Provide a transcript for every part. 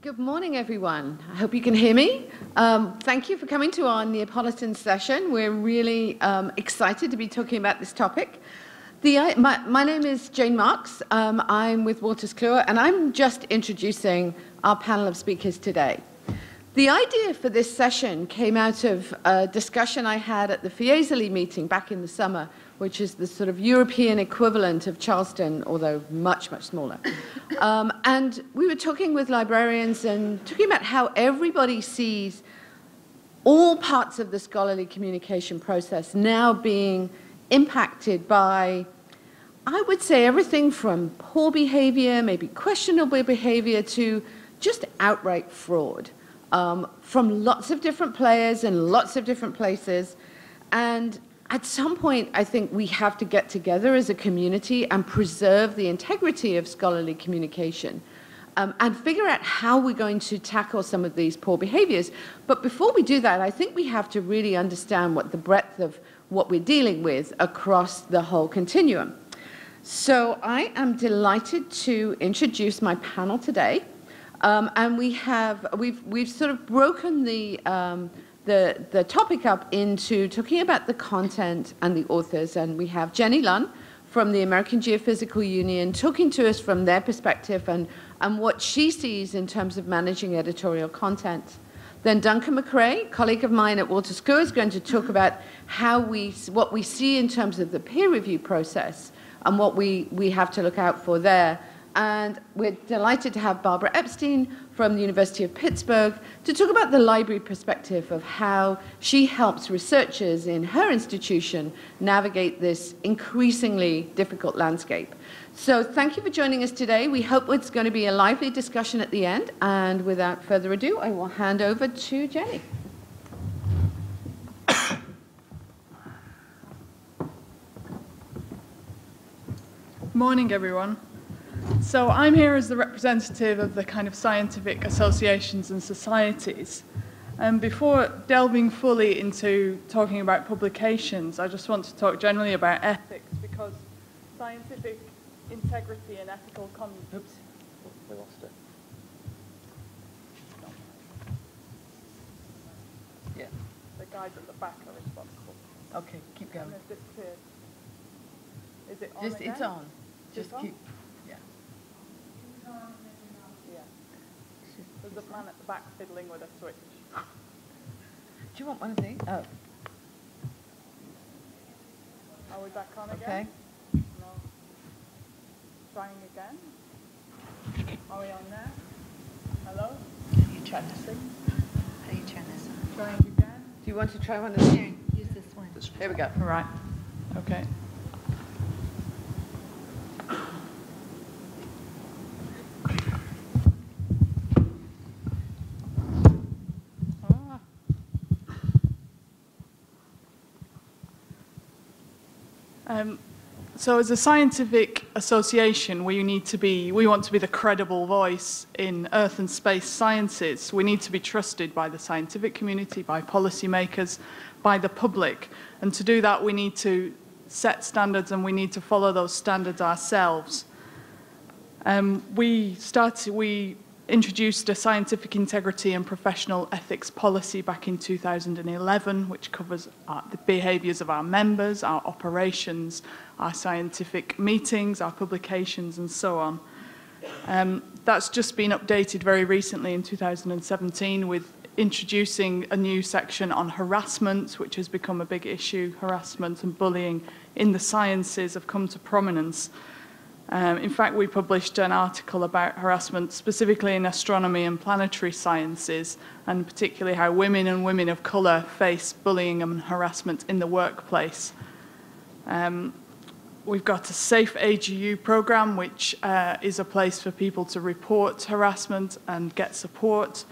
Good morning, everyone. I hope you can hear me. Thank you for coming to our Neapolitan session. We're really excited to be talking about this topic. My name is Jane Marks. I'm with Wolters Kluwer, and I'm just introducing our panel of speakers today. The idea for this session came out of a discussion I had at the Fiesole meeting back in the summer, which is the sort of European equivalent of Charleston, although much, much smaller. And we were talking with librarians and talking about how everybody sees all parts of the scholarly communication process now being impacted by, I would say, everything from poor behavior, maybe questionable behavior, to just outright fraud from lots of different players in lots of different places. And at some point, I think we have to get together as a community and preserve the integrity of scholarly communication and figure out how we're going to tackle some of these poor behaviors. But before we do that, I think we have to really understand what the breadth of what we're dealing with across the whole continuum. So I am delighted to introduce my panel today. And we've sort of broken the topic up into talking about the content and the authors, and we have Jenny Lunn from the American Geophysical Union talking to us from their perspective and what she sees in terms of managing editorial content. Then Duncan McRae, colleague of mine at Wolters Kluwer, is going to talk about what we see in terms of the peer review process and what we have to look out for there. And we're delighted to have Barbara Epstein from the University of Pittsburgh to talk about the library perspective of how she helps researchers in her institution navigate this increasingly difficult landscape. So thank you for joining us today. We hope it's going to be a lively discussion at the end. And without further ado, I will hand over to Jenny. Morning, everyone. So I'm here as the representative of the kind of scientific associations and societies. And before delving fully into talking about publications, I just want to talk generally about ethics, because scientific integrity and ethical conduct... Oops, we lost it. Yeah. The guys at the back are responsible. Okay, keep going. And it's disappeared. Is it on Just, again? it's on. Just on? keep... Yeah. There's a man at the back fiddling with a switch. Do you want one of these? Oh. Are we back on Okay. again? No. Trying again? Are we on there? Hello? Are you trying to sing? How do you turn this on? Trying again? Do you want to try one of these? Here, use this one. There we go. All right. Okay. So as a scientific association, we want to be the credible voice in earth and space sciences. We need to be trusted by the scientific community, by policymakers, by the public. And to do that, we need to set standards, and we need to follow those standards ourselves. We introduced a scientific integrity and professional ethics policy back in 2011, which covers the behaviours of our members, our operations, our scientific meetings, our publications, and so on. That's just been updated very recently in 2017 with introducing a new section on harassment, which has become a big issue. Harassment and bullying in the sciences have come to prominence. In fact, we published an article about harassment specifically in astronomy and planetary sciences, and particularly how women and women of colour face bullying and harassment in the workplace. We've got a Safe AGU programme, which is a place for people to report harassment and get support.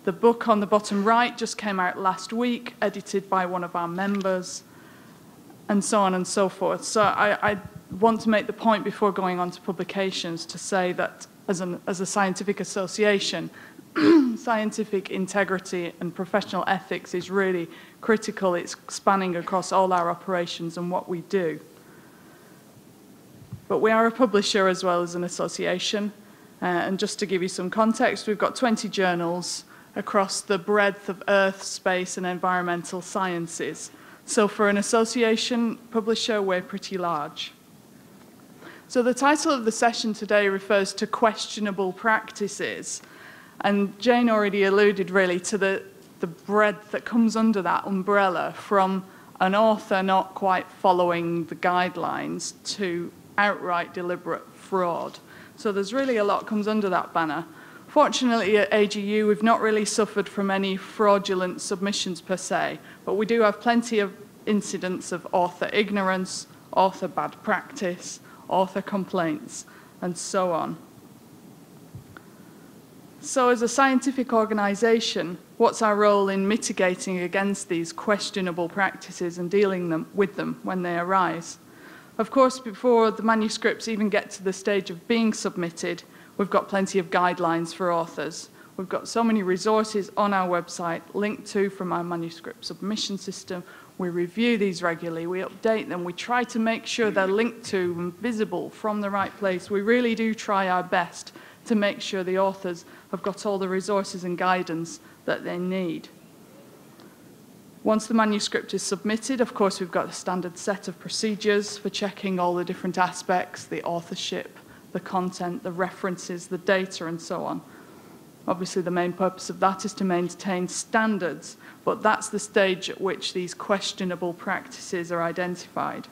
The book on the bottom right just came out last week, edited by one of our members, and so on and so forth. So I want to make the point before going on to publications to say that as a scientific association, scientific integrity and professional ethics is really critical. It's spanning across all our operations and what we do. But we are a publisher as well as an association. And just to give you some context, we've got 20 journals across the breadth of earth, space, and environmental sciences. So for an association publisher, we're pretty large. So the title of the session today refers to questionable practices. And Jane already alluded really to the breadth that comes under that umbrella, from an author not quite following the guidelines to outright deliberate fraud. So there's really a lot comes under that banner. Fortunately, at AGU, we've not really suffered from any fraudulent submissions per se, but we do have plenty of incidents of author ignorance, author bad practice, author complaints, and so on. So as a scientific organisation, what's our role in mitigating against these questionable practices and dealing with them when they arise? Of course, before the manuscripts even get to the stage of being submitted, we've got plenty of guidelines for authors. We've got so many resources on our website linked to from our manuscript submission system. We review these regularly, we update them, we try to make sure they're linked to and visible from the right place. We really do try our best to make sure the authors have got all the resources and guidance that they need. Once the manuscript is submitted, of course, we've got a standard set of procedures for checking all the different aspects, the authorship, the content, the references, the data, and so on. Obviously, the main purpose of that is to maintain standards, but that's the stage at which these questionable practices are identified.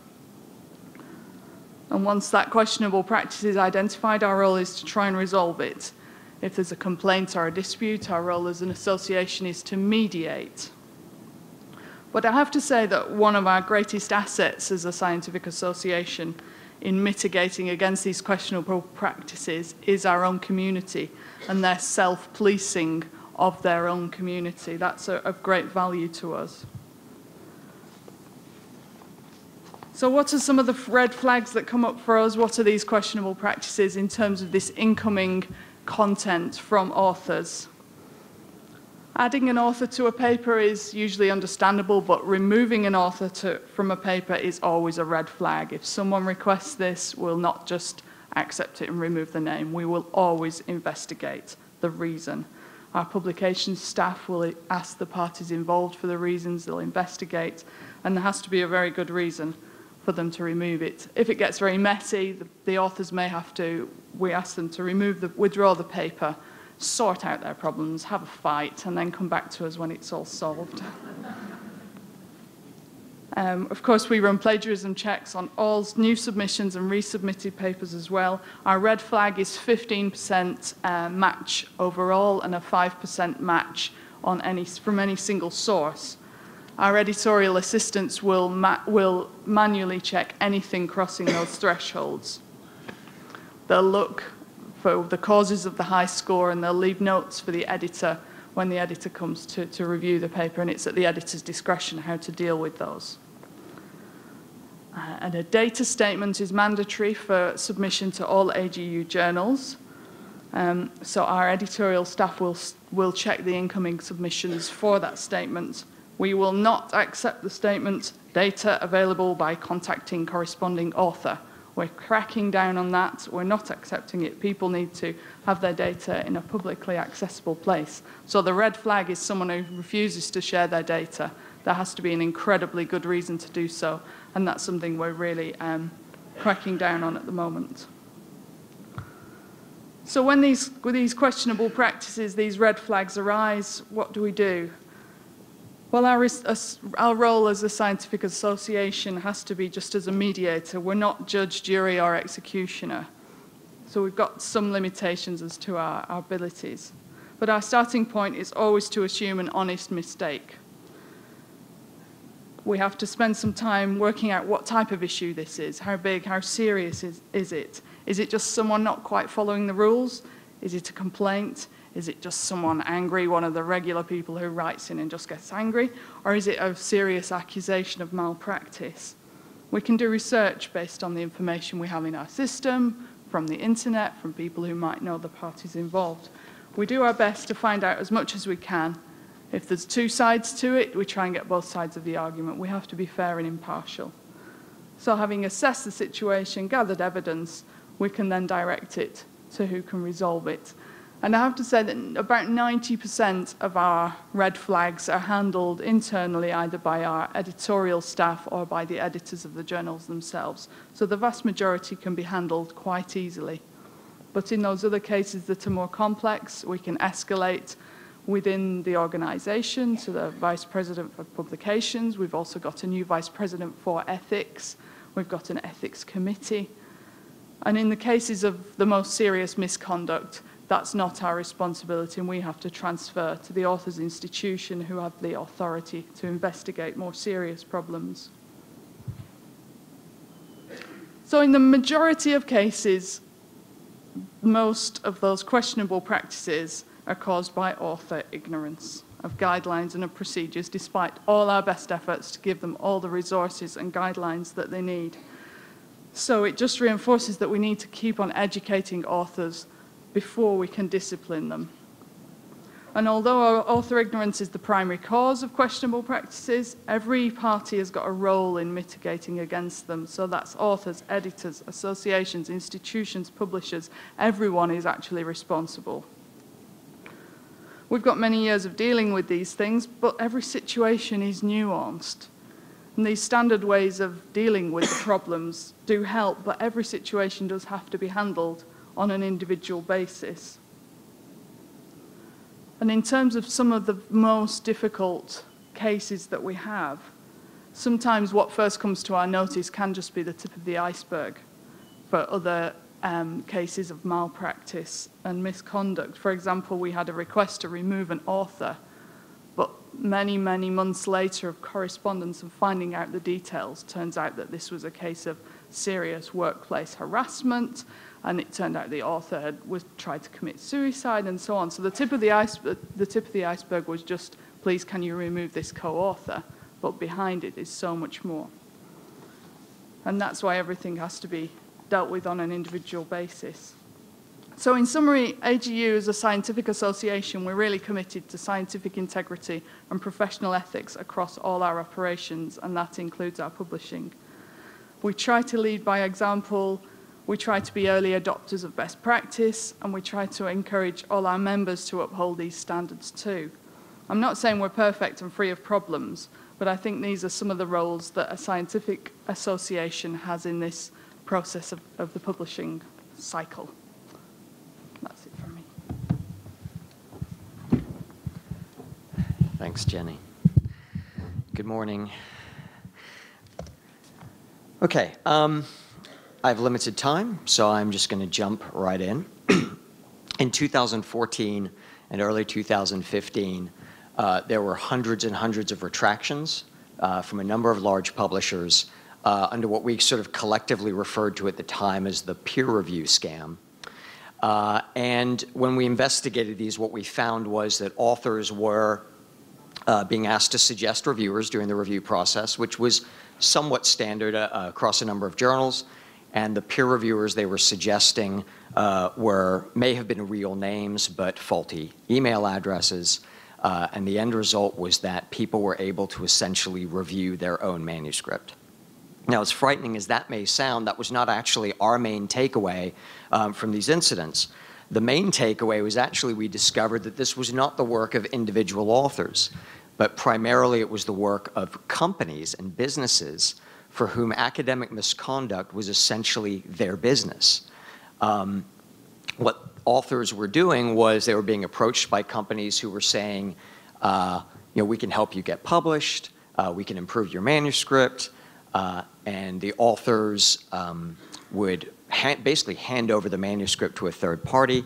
And once that questionable practice is identified, our role is to try and resolve it. If there's a complaint or a dispute, our role as an association is to mediate. But I have to say that one of our greatest assets as a scientific association in mitigating against these questionable practices is our own community and their self-policing of their own community. That's of great value to us. So what are some of the red flags that come up for us? What are these questionable practices in terms of this incoming content from authors? Adding an author to a paper is usually understandable, but removing an author from a paper is always a red flag. If someone requests this, we'll not just accept it and remove the name. We will always investigate the reason. Our publications staff will ask the parties involved for the reasons, they'll investigate, and there has to be a very good reason for them to remove it. If it gets very messy, the authors may have to, we ask them to withdraw the paper, sort out their problems, have a fight, and then come back to us when it's all solved. Of course, we run plagiarism checks on all new submissions and resubmitted papers as well. Our red flag is 15% match overall and a 5% match on from any single source. Our editorial assistants will manually check anything crossing those thresholds. They'll look for the causes of the high score, and they'll leave notes for the editor when the editor comes to review the paper, and it's at the editor's discretion how to deal with those. And a data statement is mandatory for submission to all AGU journals. So our editorial staff will check the incoming submissions for that statement. We will not accept the statement data available by contacting corresponding author. We're cracking down on that. We're not accepting it. People need to have their data in a publicly accessible place. So the red flag is someone who refuses to share their data. There has to be an incredibly good reason to do so, and that's something we're really cracking down on at the moment. So when these questionable practices, these red flags arise, what do we do? Well, our role as a scientific association has to be just as a mediator. We're not judge, jury, or executioner. So we've got some limitations as to our abilities. But our starting point is always to assume an honest mistake. We have to spend some time working out what type of issue this is, how big, how serious is it? Is it just someone not quite following the rules? Is it a complaint? Is it just someone angry, one of the regular people who writes in and just gets angry? Or is it a serious accusation of malpractice? We can do research based on the information we have in our system, from the internet, from people who might know the parties involved. We do our best to find out as much as we can. If there's two sides to it, we try and get both sides of the argument. We have to be fair and impartial. So having assessed the situation, gathered evidence, we can then direct it to who can resolve it. And I have to say that about 90% of our red flags are handled internally, either by our editorial staff or by the editors of the journals themselves. So the vast majority can be handled quite easily. But in those other cases that are more complex, we can escalate within the organization to the Vice President for Publications. We've also got a new Vice President for Ethics. We've got an Ethics Committee. And in the cases of the most serious misconduct, that's not our responsibility, and we have to transfer to the author's institution, who have the authority to investigate more serious problems. So in the majority of cases, most of those questionable practices are caused by author ignorance of guidelines and of procedures, despite all our best efforts to give them all the resources and guidelines that they need. So it just reinforces that we need to keep on educating authors before we can discipline them. And although our author ignorance is the primary cause of questionable practices, every party has got a role in mitigating against them. So that's authors, editors, associations, institutions, publishers. Everyone is actually responsible. We've got many years of dealing with these things, but every situation is nuanced. And these standard ways of dealing with the problems do help, but every situation does have to be handled on an individual basis. And in terms of some of the most difficult cases that we have, sometimes what first comes to our notice can just be the tip of the iceberg for other cases of malpractice and misconduct. For example, we had a request to remove an author, but many, many months later of correspondence and finding out the details, turns out that this was a case of serious workplace harassment, and it turned out the author was tried to commit suicide and so on. So the tip of the iceberg was just, please, can you remove this co-author? But behind it is so much more. And that's why everything has to be dealt with on an individual basis. So in summary, AGU as a scientific association, we're really committed to scientific integrity and professional ethics across all our operations, and that includes our publishing. We try to lead by example. We try to be early adopters of best practice, and we try to encourage all our members to uphold these standards too. I'm not saying we're perfect and free of problems, but I think these are some of the roles that a scientific association has in this process of the publishing cycle. That's it from me. Thanks, Jenny. Good morning. Okay. I have limited time, so I'm just going to jump right in. In 2014 and early 2015, there were hundreds and hundreds of retractions from a number of large publishers under what we sort of collectively referred to at the time as the peer review scam. And when we investigated these, what we found was that authors were being asked to suggest reviewers during the review process, which was somewhat standard across a number of journals. And the peer reviewers they were suggesting may have been real names, but faulty email addresses. And the end result was that people were able to essentially review their own manuscript. Now, as frightening as that may sound, that was not actually our main takeaway from these incidents. The main takeaway was actually we discovered that this was not the work of individual authors, but primarily it was the work of companies and businesses for whom academic misconduct was essentially their business. What authors were doing was they were being approached by companies who were saying, we can help you get published, we can improve your manuscript, and the authors would basically hand over the manuscript to a third party.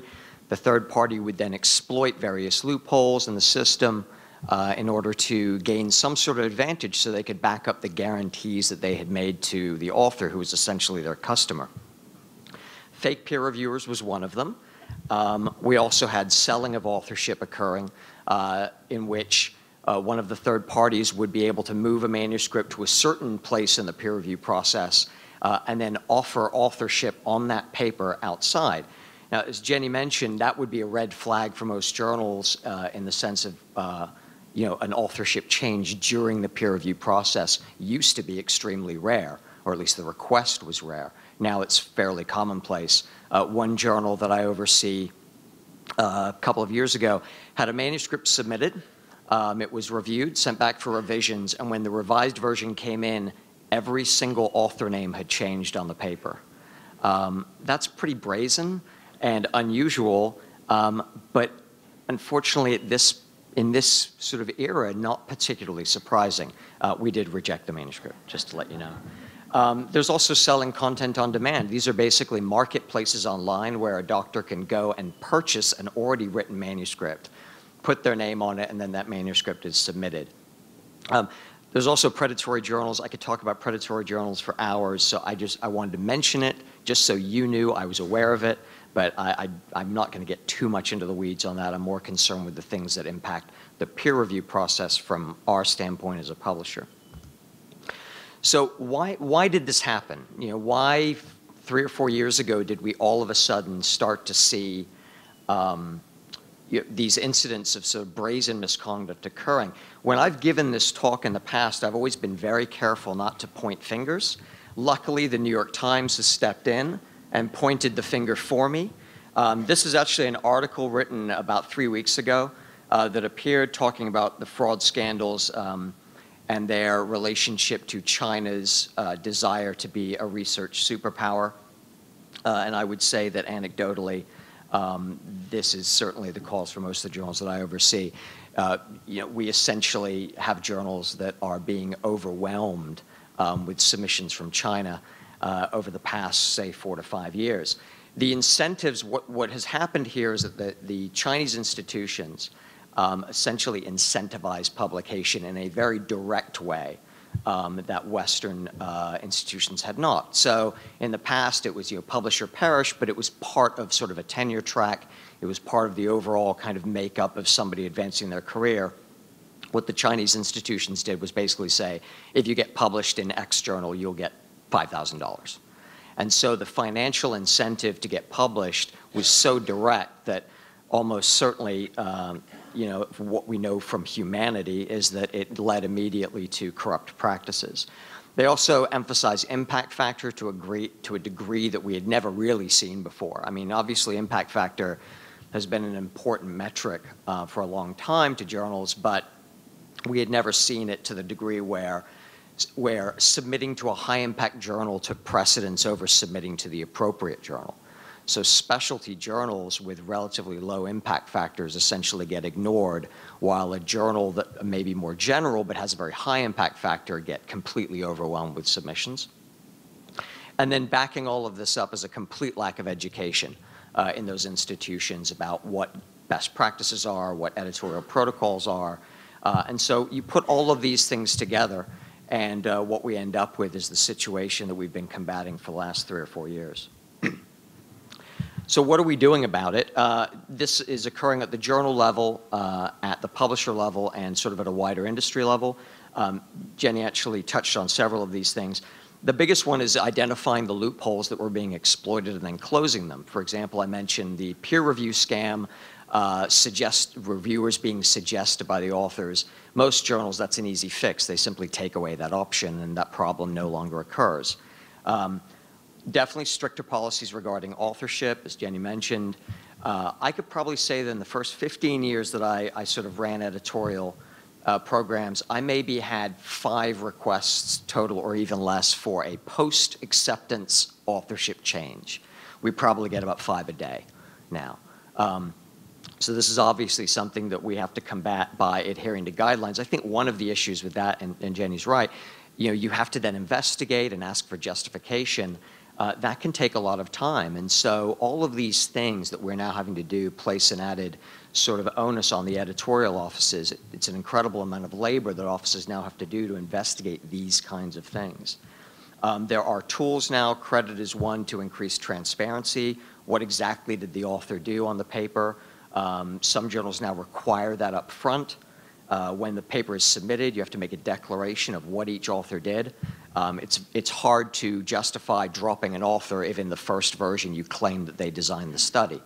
The third party would then exploit various loopholes in the system in order to gain some sort of advantage so they could back up the guarantees that they had made to the author, who was essentially their customer. Fake peer reviewers was one of them. We also had selling of authorship occurring in which one of the third parties would be able to move a manuscript to a certain place in the peer review process and then offer authorship on that paper outside. Now, as Jenny mentioned, that would be a red flag for most journals in the sense of an authorship change during the peer review process used to be extremely rare, or at least the request was rare. now it's fairly commonplace. One journal that I oversee a couple of years ago had a manuscript submitted. It was reviewed, sent back for revisions, and when the revised version came in, every single author name had changed on the paper. That's pretty brazen and unusual, but unfortunately in this sort of era, not particularly surprising. We did reject the manuscript, just to let you know. There's also selling content on demand. These are basically marketplaces online where a doctor can go and purchase an already written manuscript, put their name on it, and then that manuscript is submitted. There's also predatory journals. I could talk about predatory journals for hours, so I wanted to mention it just so you knew I was aware of it, but I'm not going to get too much into the weeds on that. I'm more concerned with the things that impact the peer review process from our standpoint as a publisher. So why did this happen? You know, why 3 or 4 years ago did we all of a sudden start to see these incidents of sort of brazen misconduct occurring? When I've given this talk in the past, I've always been very careful not to point fingers. Luckily, the New York Times has stepped in and pointed the finger for me. This is actually an article written about 3 weeks ago that appeared talking about the fraud scandals and their relationship to China's desire to be a research superpower. And I would say that anecdotally, this is certainly the cause for most of the journals that I oversee. You know, we essentially have journals that are being overwhelmed with submissions from China over the past, say, 4 to 5 years. The incentives, what has happened here is that the Chinese institutions essentially incentivize publication in a very direct way that Western institutions had not. So in the past, it was, you know, publish or perish, but it was part of sort of a tenure track. It was part of the overall kind of makeup of somebody advancing their career. What the Chinese institutions did was basically say, if you get published in X journal, you'll get $5,000. And so the financial incentive to get published was so direct that almost certainly, you know, what we know from humanity is that it led immediately to corrupt practices. They also emphasize impact factor to a degree that we had never really seen before. I mean, obviously, impact factor has been an important metric for a long time to journals, but we had never seen it to the degree where submitting to a high-impact journal took precedence over submitting to the appropriate journal. So specialty journals with relatively low impact factors essentially get ignored, while a journal that may be more general but has a very high impact factor get completely overwhelmed with submissions. And then backing all of this up is a complete lack of education in those institutions about what best practices are, what editorial protocols are. And so you put all of these things together, and what we end up with is the situation that we've been combating for the last 3 or 4 years. So what are we doing about it? This is occurring at the journal level, at the publisher level, and sort of at a wider industry level. Jenny actually touched on several of these things. The biggest one is identifying the loopholes that were being exploited and then closing them. For example, I mentioned the peer review scam, reviewers being suggested by the authors. Most journals, that's an easy fix. They simply take away that option, and that problem no longer occurs. Definitely stricter policies regarding authorship, as Jenny mentioned. I could probably say that in the first 15 years that I sort of ran editorial programs, I maybe had 5 requests total or even less for a post-acceptance authorship change. We probably get about 5 a day now. So this is obviously something that we have to combat by adhering to guidelines. I think one of the issues with that, and Jenny's right, you know, you have to then investigate and ask for justification. That can take a lot of time. And so all of these things that we're now having to do place an added sort of onus on the editorial offices. It's an incredible amount of labor that offices now have to do to investigate these kinds of things. There are tools now. Credit is one to increase transparency. What exactly did the author do on the paper? Some journals now require that up front. When the paper is submitted, you have to make a declaration of what each author did. It's hard to justify dropping an author if in the first version you claim that they designed the study.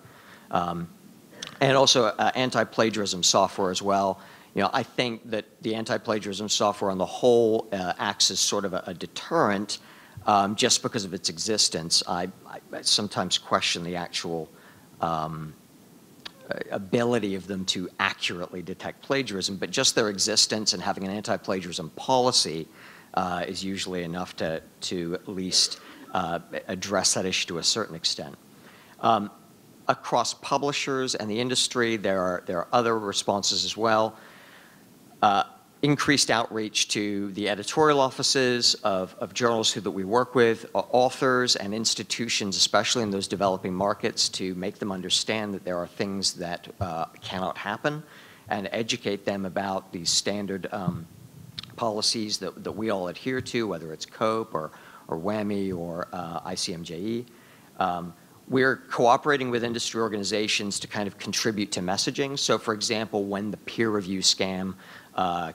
And also anti-plagiarism software as well. You know, I think that the anti-plagiarism software on the whole acts as sort of a deterrent just because of its existence. I sometimes question the actual ability of them to accurately detect plagiarism, but just their existence and having an anti-plagiarism policy is usually enough to at least address that issue to a certain extent. Across publishers and the industry, there are other responses as well. Increased outreach to the editorial offices of journals that we work with, authors and institutions, especially in those developing markets, to make them understand that there are things that cannot happen, and educate them about these standard policies that we all adhere to, whether it's COPE or WAMI or ICMJE. We're cooperating with industry organizations to kind of contribute to messaging. So for example, when the peer review scam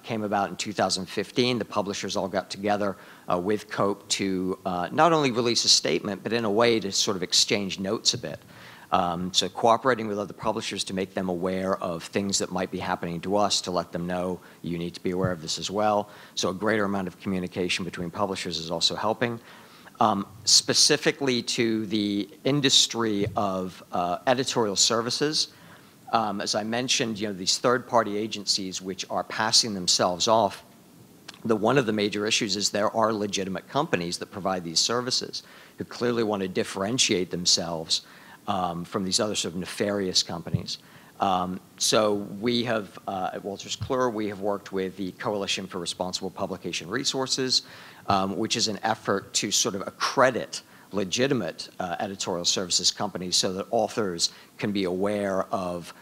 came about in 2015, the publishers all got together with COPE to not only release a statement, but in a way to sort of exchange notes a bit. So cooperating with other publishers to make them aware of things that might be happening to us, to let them know you need to be aware of this as well. So a greater amount of communication between publishers is also helping. Specifically to the industry of editorial services, as I mentioned, these third-party agencies which are passing themselves off, one of the major issues is there are legitimate companies that provide these services who clearly want to differentiate themselves from these other sort of nefarious companies. So we have, at Wolters Kluwer, we have worked with the Coalition for Responsible Publication Resources, which is an effort to sort of accredit legitimate editorial services companies so that authors can be aware of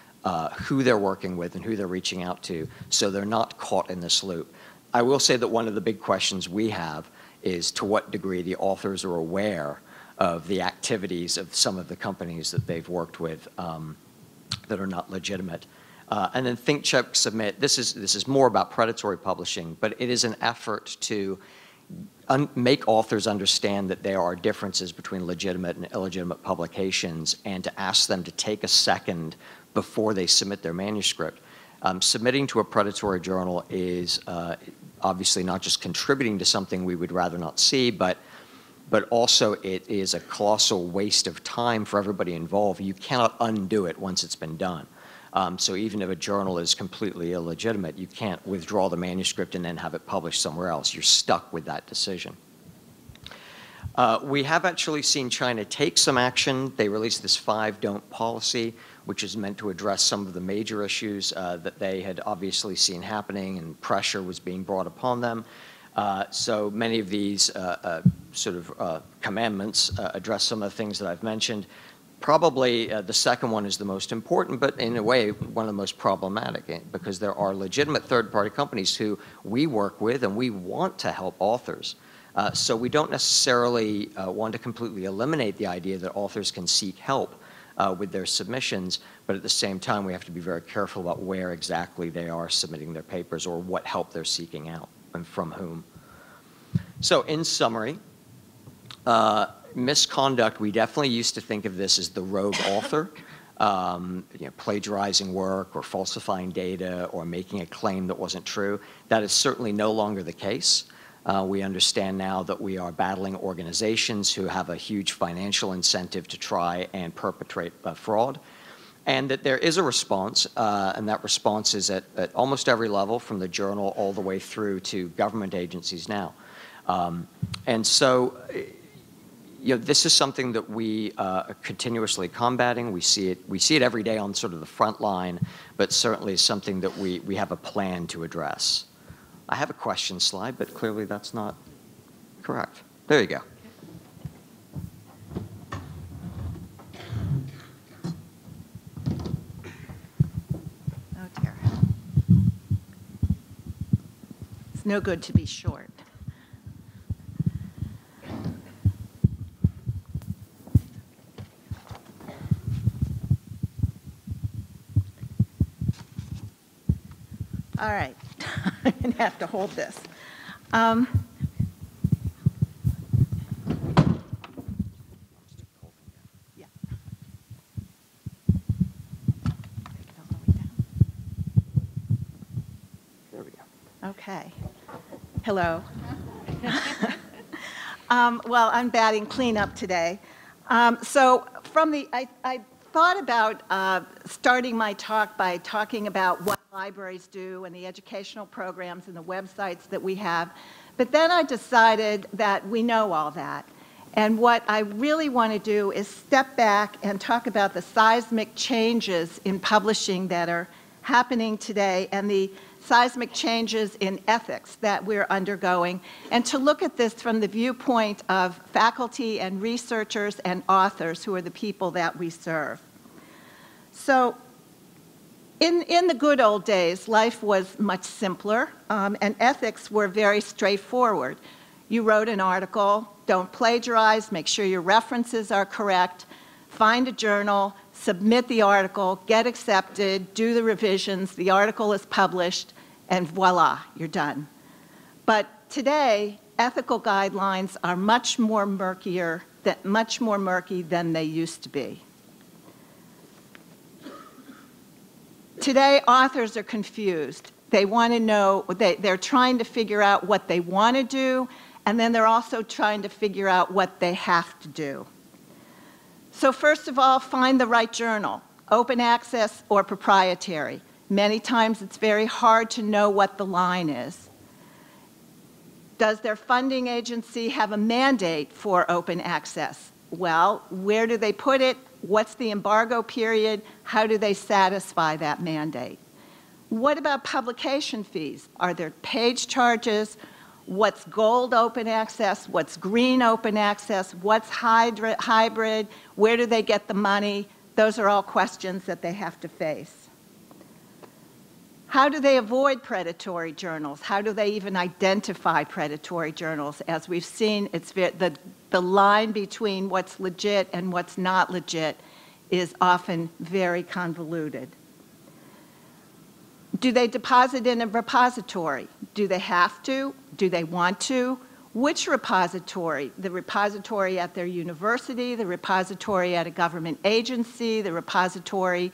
who they're working with and who they're reaching out to, so they're not caught in this loop. I will say that one of the big questions we have is to what degree the authors are aware of the activities of some of the companies that they've worked with that are not legitimate. And then Think, Check, Submit, this is more about predatory publishing, but it is an effort to make authors understand that there are differences between legitimate and illegitimate publications, and to ask them to take a second before they submit their manuscript. Submitting to a predatory journal is obviously not just contributing to something we would rather not see, but also it is a colossal waste of time for everybody involved. You cannot undo it once it's been done. So even if a journal is completely illegitimate, you can't withdraw the manuscript and then have it published somewhere else. You're stuck with that decision. We have actually seen China take some action. They released this 5 Don't policy, which is meant to address some of the major issues that they had obviously seen happening, and pressure was being brought upon them. So many of these commandments address some of the things that I've mentioned. Probably the second one is the most important, but in a way one of the most problematic, because there are legitimate third-party companies who we work with and we want to help authors. So we don't necessarily want to completely eliminate the idea that authors can seek help with their submissions, but at the same time we have to be very careful about where exactly they are submitting their papers or what help they're seeking out and from whom. So in summary, misconduct, we definitely used to think of this as the rogue author, plagiarizing work or falsifying data or making a claim that wasn't true. That is certainly no longer the case. We understand now that we are battling organizations who have a huge financial incentive to try and perpetrate fraud, and that there is a response, and that response is at almost every level, from the journal all the way through to government agencies now. And so, this is something that we are continuously combating. We see it every day on sort of the front line, but certainly something that we have a plan to address. I have a question slide, but clearly that's not correct. There you go. Oh dear. It's no good to be short. All right, I'm going to have to hold this. Yeah. Take it all the way down. There we go. Okay. Hello. Well, I'm batting cleanup today. I thought about starting my talk by talking about what libraries do and the educational programs and the websites that we have. But then I decided that we know all that. And what I really want to do is step back and talk about the seismic changes in publishing that are happening today and the seismic changes in ethics that we're undergoing, and to look at this from the viewpoint of faculty and researchers and authors who are the people that we serve. So in the good old days, life was much simpler, and ethics were very straightforward. You wrote an article, don't plagiarize, make sure your references are correct, find a journal, submit the article, get accepted, do the revisions, the article is published, and voila, you're done. But today, ethical guidelines are much more murky than they used to be. Today, authors are confused. They want to know, they're trying to figure out what they want to do, and then they're also trying to figure out what they have to do. So first of all, find the right journal, open access or proprietary. Many times it's very hard to know what the line is. Does their funding agency have a mandate for open access? Well, where do they put it? What's the embargo period? How do they satisfy that mandate? What about publication fees? Are there page charges? What's gold open access? What's green open access? What's hybrid? Where do they get the money? Those are all questions that they have to face. How do they avoid predatory journals? How do they even identify predatory journals? As we've seen, it's the line between what's legit and what's not legit is often very convoluted. Do they deposit in a repository? Do they have to? Do they want to? Which repository? The repository at their university, the repository at a government agency, the repository,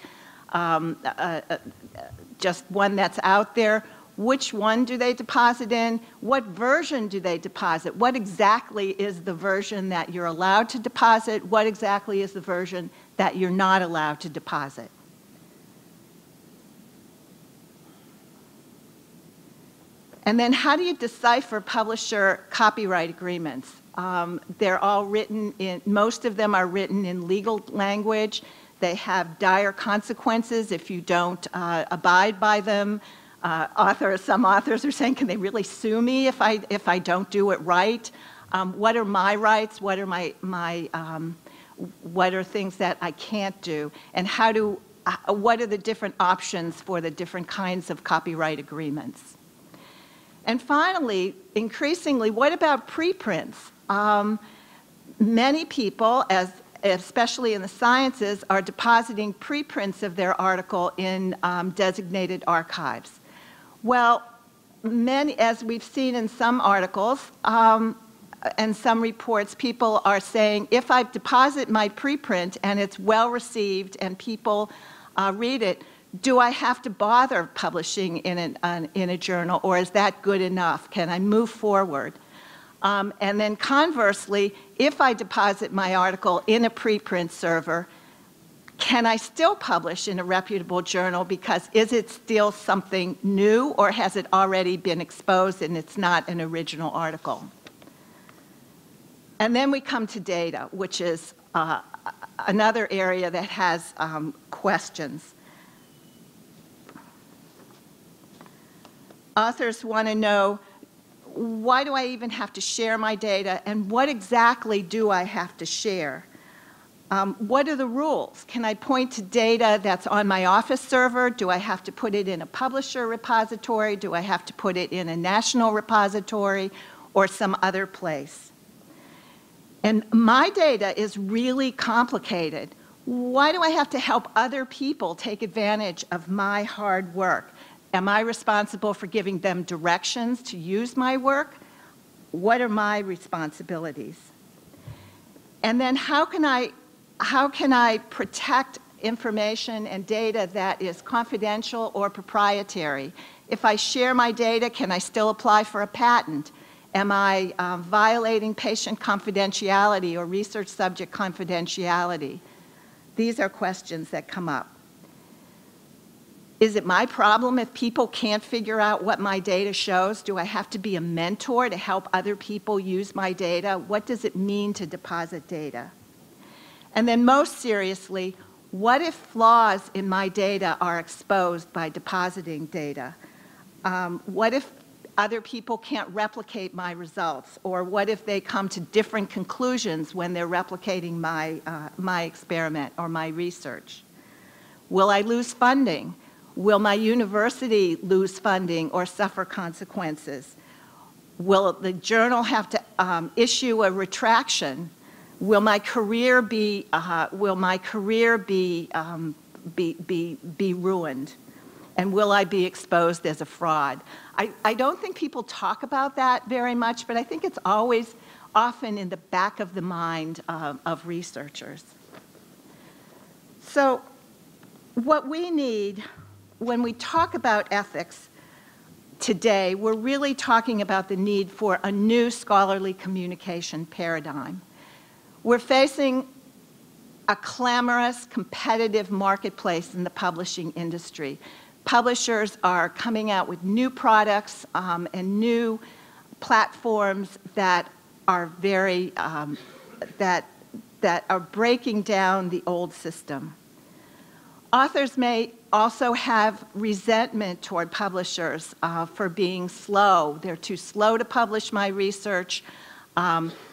just one that's out there. Which one do they deposit in? What version do they deposit? What exactly is the version that you're allowed to deposit? What exactly is the version that you're not allowed to deposit? And then how do you decipher publisher copyright agreements? They're all written in, most of them are written in legal language. They have dire consequences if you don't abide by them. Some authors are saying, can they really sue me if I don't do it right? What are my rights? What are what are things that I can't do? And what are the different options for the different kinds of copyright agreements? And finally, increasingly, what about preprints? Many people, especially in the sciences, are depositing preprints of their article in designated archives. Well, as we've seen in some articles and some reports, people are saying, if I deposit my preprint and it's well received and people read it, do I have to bother publishing in a journal, or is that good enough? Can I move forward? And then conversely, if I deposit my article in a preprint server, can I still publish in a reputable journal, because is it still something new, or has it already been exposed and it's not an original article? And then we come to data, which is another area that has questions. Authors want to know, why do I even have to share my data, and what exactly do I have to share? What are the rules? Can I point to data that's on my office server? Do I have to put it in a publisher repository? Do I have to put it in a national repository or some other place? And my data is really complicated. Why do I have to help other people take advantage of my hard work? Am I responsible for giving them directions to use my work? What are my responsibilities? And then how can I protect information and data that is confidential or proprietary? If I share my data, can I still apply for a patent? Am I violating patient confidentiality or research subject confidentiality? These are questions that come up. Is it my problem if people can't figure out what my data shows? Do I have to be a mentor to help other people use my data? What does it mean to deposit data? And then most seriously, what if flaws in my data are exposed by depositing data? What if other people can't replicate my results? Or what if they come to different conclusions when they're replicating my experiment or my research? Will I lose funding? Will my university lose funding or suffer consequences? Will the journal have to issue a retraction? Will my career be ruined? And will I be exposed as a fraud? I don't think people talk about that very much, but I think it's always often in the back of the mind of researchers. So what we need when we talk about ethics today, we're really talking about the need for a new scholarly communication paradigm. We're facing a clamorous, competitive marketplace in the publishing industry. Publishers are coming out with new products and new platforms that are very, that are breaking down the old system. Authors may also have resentment toward publishers for being slow. They're too slow to publish my research.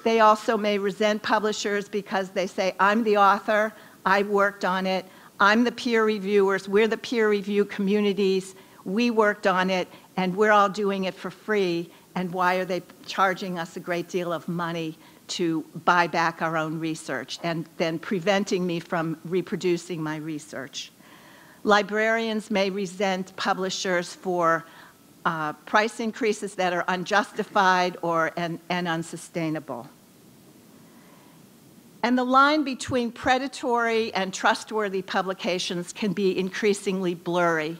They also may resent publishers because they say, I'm the author, I worked on it, I'm the peer reviewers, we're the peer review communities, we worked on it, and we're all doing it for free, and why are they charging us a great deal of money to buy back our own research, and then preventing me from reproducing my research. Librarians may resent publishers for price increases that are unjustified and unsustainable. And the line between predatory and trustworthy publications can be increasingly blurry.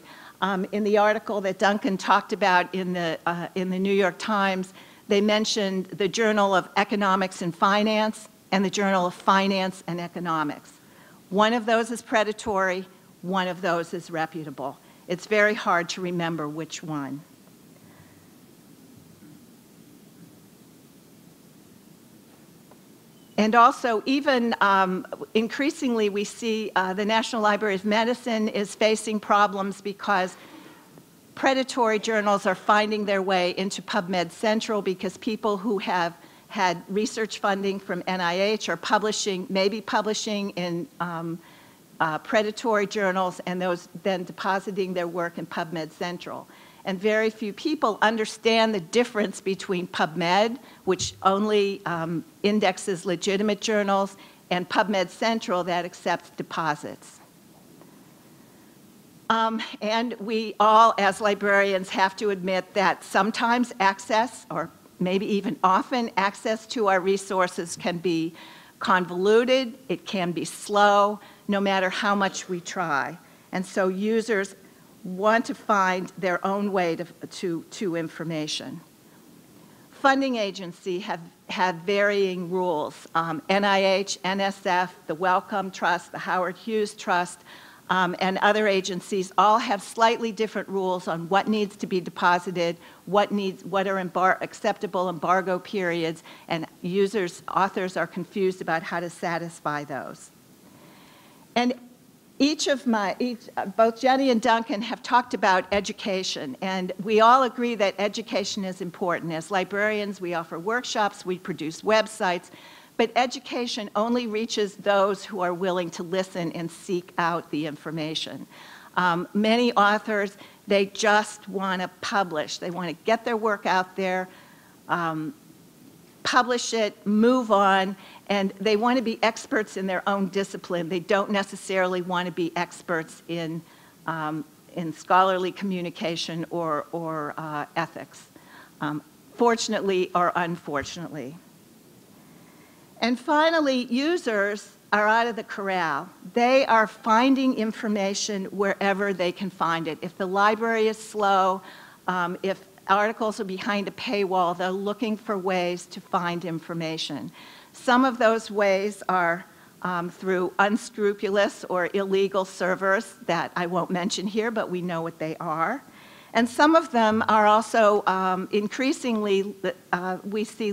In the article that Duncan talked about in the New York Times, they mentioned the Journal of Economics and Finance and the Journal of Finance and Economics. One of those is predatory, one of those is reputable. It's very hard to remember which one. And also, even increasingly, we see the National Library of Medicine is facing problems because predatory journals are finding their way into PubMed Central because people who have had research funding from NIH are publishing, maybe publishing in predatory journals, and those then depositing their work in PubMed Central. And very few people understand the difference between PubMed, which only indexes legitimate journals, and PubMed Central that accepts deposits. And we all, as librarians, have to admit that sometimes access, or maybe even often, access to our resources can be convoluted, it can be slow, no matter how much we try. And so users want to find their own way to information. Funding agencies have varying rules. NIH, NSF, the Wellcome Trust, the Howard Hughes Trust, and other agencies all have slightly different rules on what needs to be deposited, what are acceptable embargo periods, and authors are confused about how to satisfy those. And both Jenny and Duncan have talked about education, and we all agree that education is important. As librarians, we offer workshops, we produce websites, but education only reaches those who are willing to listen and seek out the information. Many authors, they just want to publish. They want to get their work out there, publish it, move on, and they want to be experts in their own discipline. They don't necessarily want to be experts in scholarly communication or ethics, fortunately or unfortunately. And finally, users are out of the corral. They are finding information wherever they can find it. If the library is slow, if articles are behind a paywall. They're looking for ways to find information. Some of those ways are through unscrupulous or illegal servers that I won't mention here, but we know what they are. And some of them are also increasingly, we see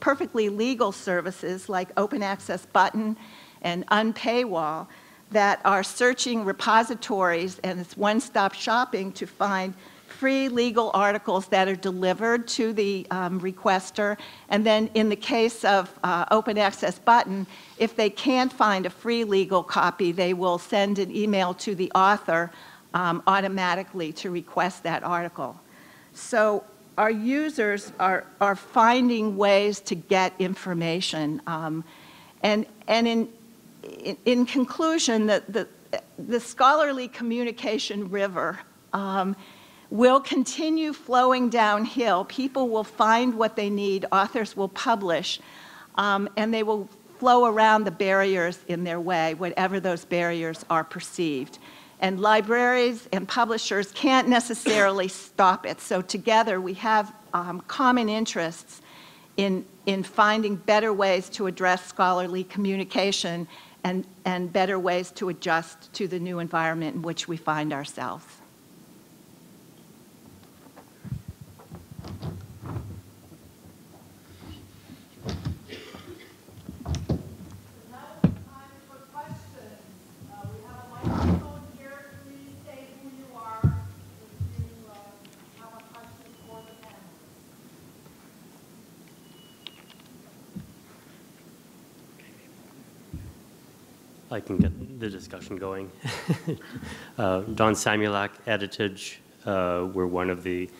perfectly legal services like Open Access Button and Unpaywall that are searching repositories, and it's one-stop shopping to find free legal articles that are delivered to the requester. And then in the case of Open Access Button, if they can't find a free legal copy, they will send an email to the author automatically to request that article. So our users are finding ways to get information. And in conclusion, the scholarly communication river will continue flowing downhill. People will find what they need, authors will publish, and they will flow around the barriers in their way, whatever those barriers are perceived. And libraries and publishers can't necessarily stop it. So together we have common interests in finding better ways to address scholarly communication and better ways to adjust to the new environment in which we find ourselves. I can get the discussion going. Don Samulak, Editage. We're one of the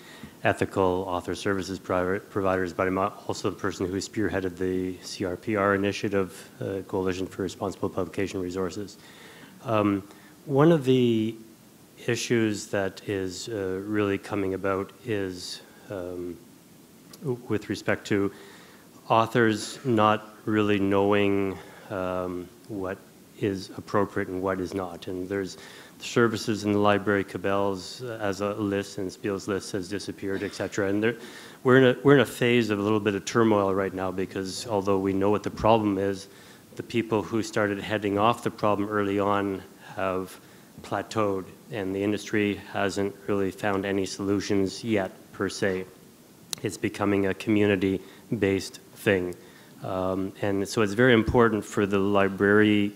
ethical author services providers, but I'm also the person who spearheaded the CRPR initiative, Coalition for Responsible Publication Resources. One of the issues that is really coming about is with respect to authors not really knowing what is appropriate and what is not. And there's services in the library, Cabell's as a list and Spiel's list has disappeared, et cetera. And we're in a phase of a little bit of turmoil right now because although we know what the problem is, the people who started heading off the problem early on have plateaued and the industry hasn't really found any solutions yet per se. It's becoming a community-based thing. And so it's very important for the library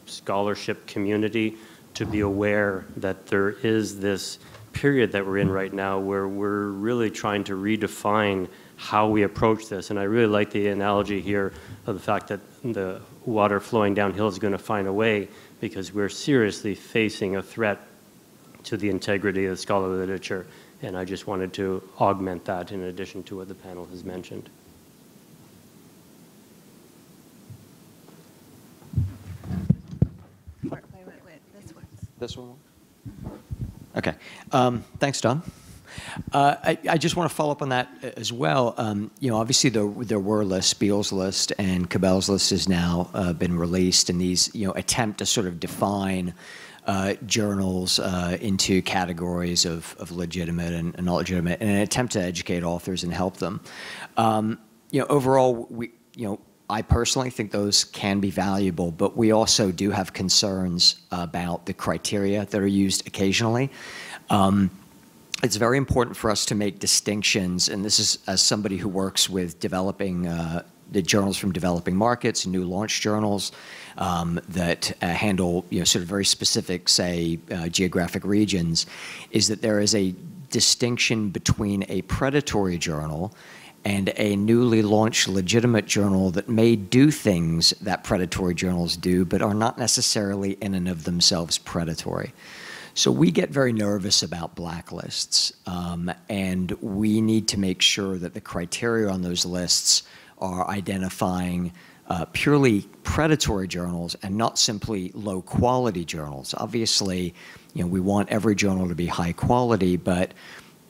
scholarship community to be aware that there is this period that we're in right now where we're really trying to redefine how we approach this. And I really like the analogy here of the fact that the water flowing downhill is going to find a way because we're seriously facing a threat to the integrity of the scholarly literature. And I just wanted to augment that in addition to what the panel has mentioned. This one? Okay. Thanks, Don. I just want to follow up on that as well. You know, obviously there were lists, Spiel's list and Cabell's list has now been released, and these, you know, attempt to sort of define journals into categories of legitimate and not legitimate, in an attempt to educate authors and help them. You know, overall, I personally think those can be valuable, but we also do have concerns about the criteria that are used occasionally. It's very important for us to make distinctions, and this is as somebody who works with developing the journals from developing markets, new launch journals that handle, you know, sort of very specific, say, geographic regions, is that there is a distinction between a predatory journal and a newly launched legitimate journal that may do things that predatory journals do, but are not necessarily in and of themselves predatory. So we get very nervous about blacklists, and we need to make sure that the criteria on those lists are identifying purely predatory journals and not simply low-quality journals. Obviously, you know, we want every journal to be high quality, but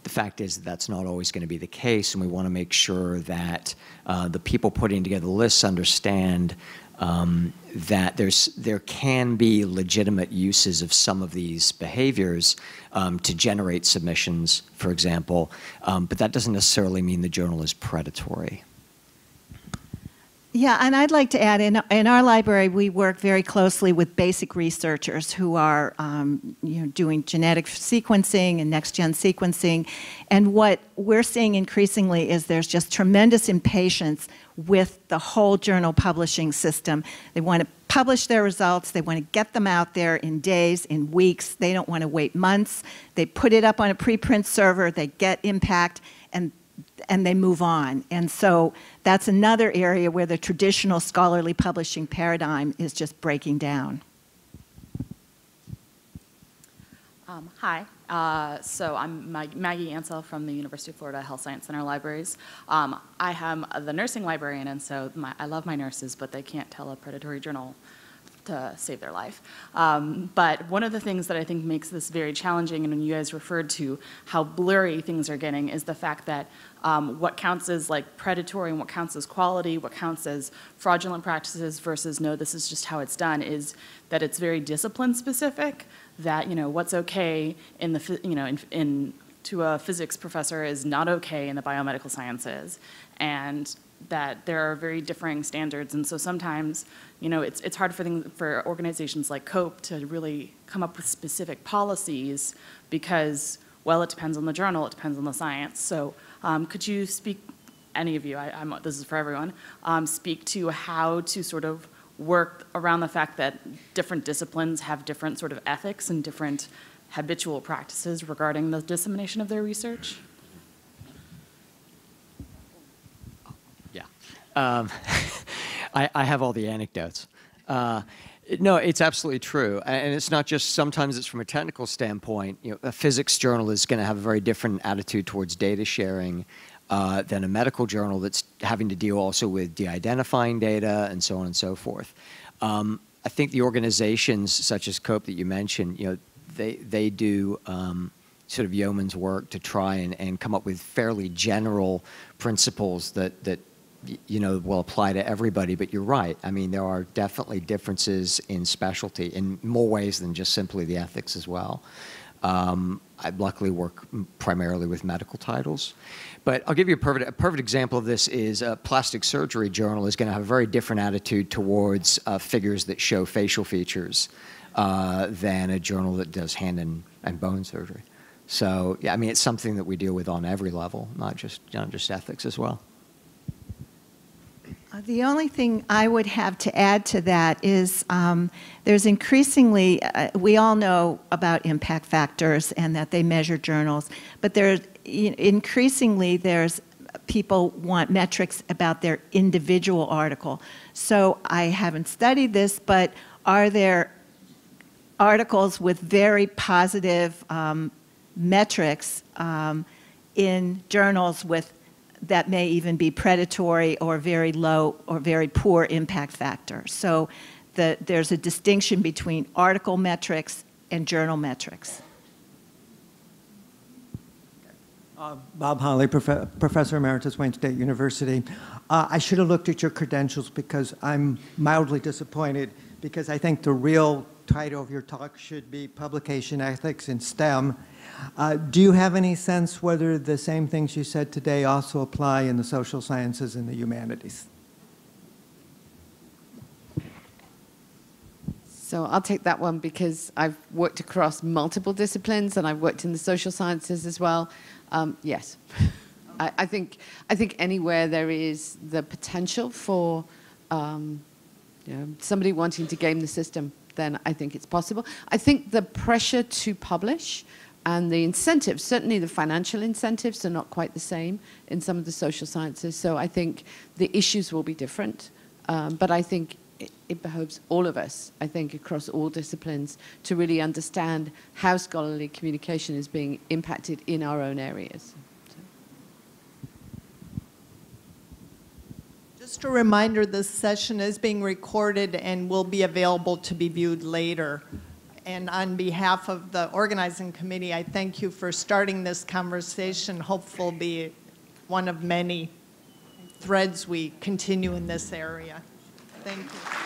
the fact is that that's not always going to be the case, and we want to make sure that the people putting together the lists understand that there can be legitimate uses of some of these behaviors to generate submissions, for example, but that doesn't necessarily mean the journal is predatory. Yeah, and I'd like to add, in our library, we work very closely with basic researchers who are doing genetic sequencing and next-gen sequencing. And what we're seeing increasingly is there's just tremendous impatience with the whole journal publishing system. They want to publish their results. They want to get them out there in days, in weeks. They don't want to wait months. They put it up on a preprint server. They get impact, and they move on. And so that's another area where the traditional scholarly publishing paradigm is just breaking down. Hi, so I'm Maggie Ansell from the University of Florida Health Science Center Libraries. I am the nursing librarian, and so I love my nurses, but they can't tell a predatory journal to save their life. But one of the things that I think makes this very challenging, and when you guys referred to how blurry things are getting, is the fact that what counts as like predatory and what counts as quality, what counts as fraudulent practices versus no, this is just how it's done, is that it's very discipline specific. That what's okay in the to a physics professor is not okay in the biomedical sciences, and that there are very differing standards. And so sometimes it's hard for organizations like COPE to really come up with specific policies because, well, it depends on the journal, it depends on the science. So could you speak, any of you, this is for everyone, speak to how to sort of work around the fact that different disciplines have different sort of ethics and different habitual practices regarding the dissemination of their research? Yeah. I have all the anecdotes. No, it's absolutely true. And it's not just, sometimes it's from a technical standpoint. A physics journal is going to have a very different attitude towards data sharing than a medical journal that's having to deal also with de-identifying data and so on and so forth. I think the organizations such as COPE that you mentioned, they do sort of yeoman's work to try and come up with fairly general principles that will apply to everybody. But you're right. I mean, there are definitely differences in specialty in more ways than just simply the ethics as well. I luckily work primarily with medical titles. But I'll give you a perfect example of this is a plastic surgery journal is going to have a very different attitude towards figures that show facial features than a journal that does hand and bone surgery. So, yeah, I mean, it's something that we deal with on every level, not just ethics as well. The only thing I would have to add to that is there's increasingly, we all know about impact factors and that they measure journals, but increasingly there's people want metrics about their individual article. So I haven't studied this, but are there articles with very positive metrics in journals that may even be predatory or very low or very poor impact factor? So there's a distinction between article metrics and journal metrics. Bob Holly, Professor Emeritus, Wayne State University. I should have looked at your credentials because I'm mildly disappointed, because I think the real title of your talk should be Publication Ethics in STEM. Do you have any sense whether the same things you said today also apply in the social sciences and the humanities? So I'll take that one because I've worked across multiple disciplines and I've worked in the social sciences as well. Yes. I think anywhere there is the potential for somebody wanting to game the system, then I think it's possible. I think the pressure to publish and the incentives, certainly the financial incentives, are not quite the same in some of the social sciences. So I think the issues will be different. But I think it behoves all of us, I think, across all disciplines, to really understand how scholarly communication is being impacted in our own areas. Just a reminder, this session is being recorded and will be available to be viewed later. And on behalf of the organizing committee, I thank you for starting this conversation. Hopefully be one of many threads we continue in this area. Thank you.